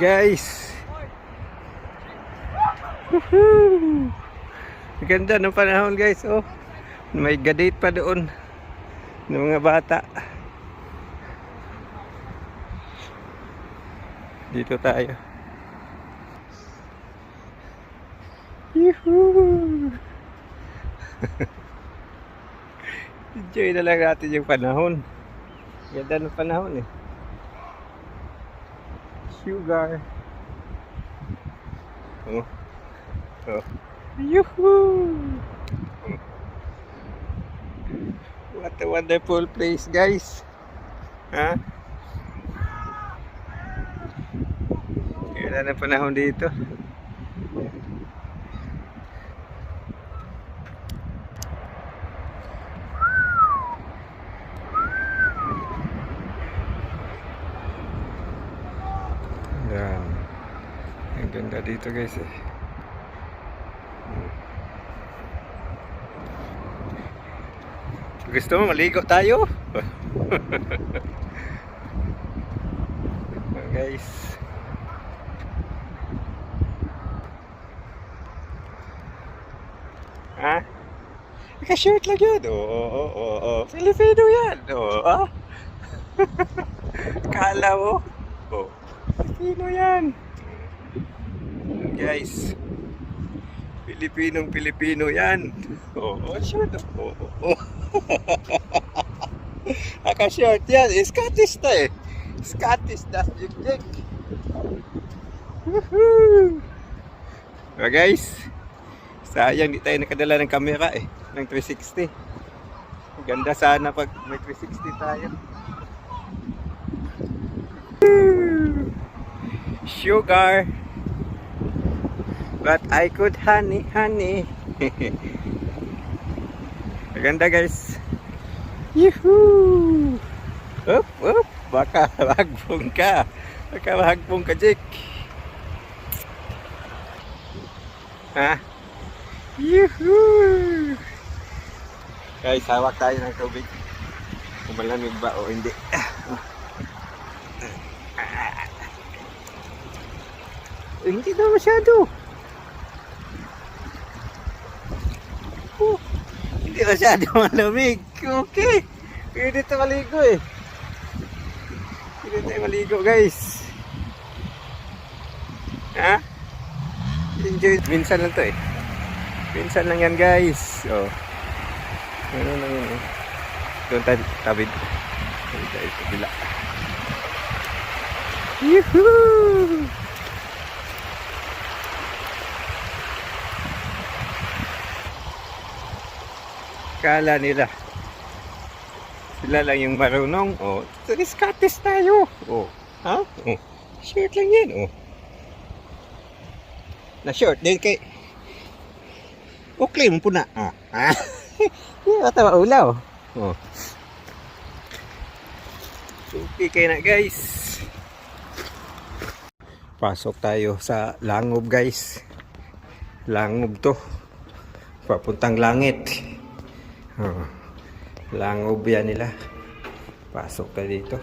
Guys. Woohoo! Ganda ng panahon guys. Oh, may gadate pa doon ng mga bata. Dito tayo. Yuhuu! Enjoy na lang natin yung panahon. Ganda ng panahon eh. Sugar. Oh. Oh. Yuhuu! What a wonderful place guys. Ha? Ganda ng panahon dito. Yan. Ang ganda dito guys eh. Gusto mo maligo tayo? Guys. Ha? Naka-shirt lang yun. Oo. Filipino yan. Oo. Kala mo? Oo. Filipino yan. Guys. Pilipinong-Pilipino yan. Oo, shirt. Oo. Naka-shirt yan. Scottish na eh. Scottish na jig-jig. Woohoo! So guys, sayang di tayo nakadala ng camera eh, ng 360. Ganda sana pag may 360 tayo. Sugar, but I could honey. Ganda guys. Yuhuu! Up. Baka mahagbong ka. Jake. Ha? Yuhuu! Guys, hawak tayo ng tubig. Kung malamig ba o hindi. Hindi na masyado. Hindi masyado malamig. Okay. Pwede tayo maligo eh. Pwede tayo maligo guys. Ha? Enjoy. Minsan lang to eh. Minsan lang yan guys. Oh. Ano lang yun eh. Doon tayo tabid. Doon tayo kabila. Yuhuu! Kala nila sila lang yung marunong. Oh, Scottish tayo. Oh, ha? Oh, short lang yan. Oh, na short din kay okay mo puna. Ah, hindi ata maulaw. Oh, okay kayo na guys. Pasok tayo sa langob guys. Langob to, papuntang langit. Oh, langob yan nila. Pasok ka dito.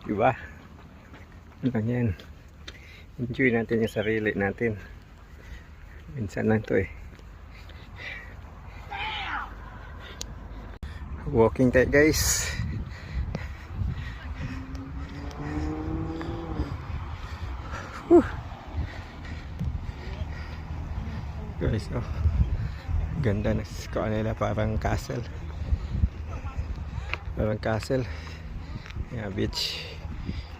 Diba? Lang yan. Enjoy natin yung sarili natin. Minsan lang to eh. Walking tayo guys. Guys, oh, ganda na nila, parang castle. Yeah, beach.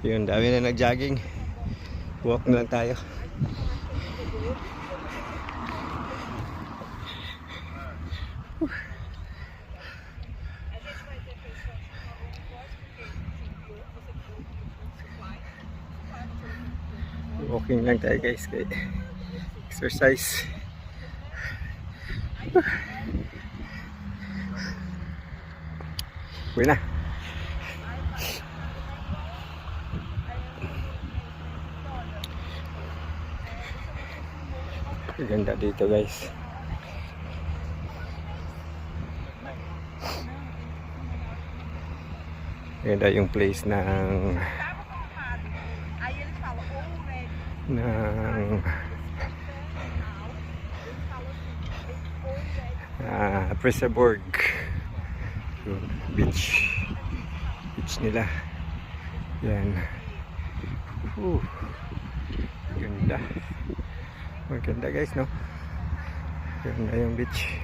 Yun, dami na nag-jogging. Walk na lang tayo. Walking lang tayo guys, kay exercise. Uwi na. Ganda dito guys. Ganda yung place ng Fraserburgh. Yung beach nila. Yan. Ganda. Maganda guys, no? Ganda yung beach.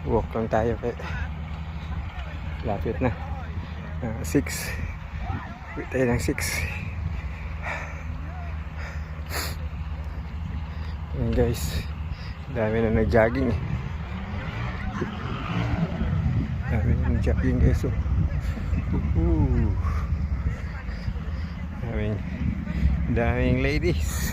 Walk lang tayo kay lapit na. 6. Wait tayo ng 6. Yan guys. Dami na nag-jogging. Dami na nag-jogging guys. Daming ladies.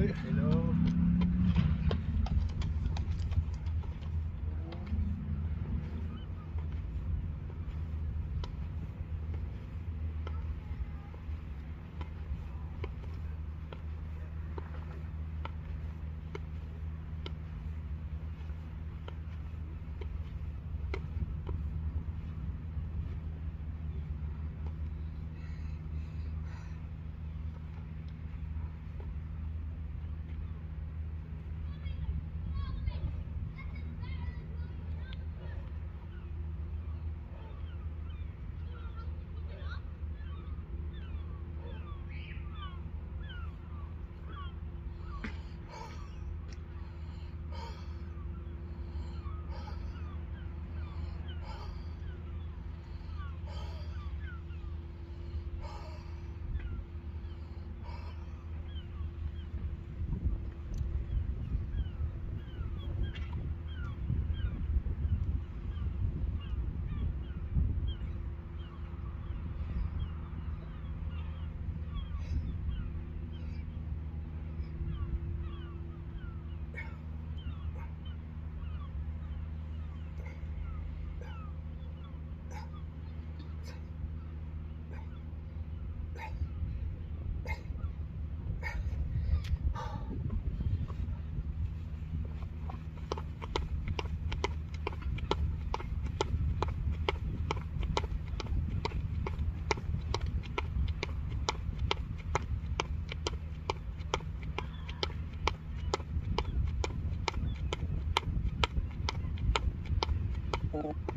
Hello. Oh.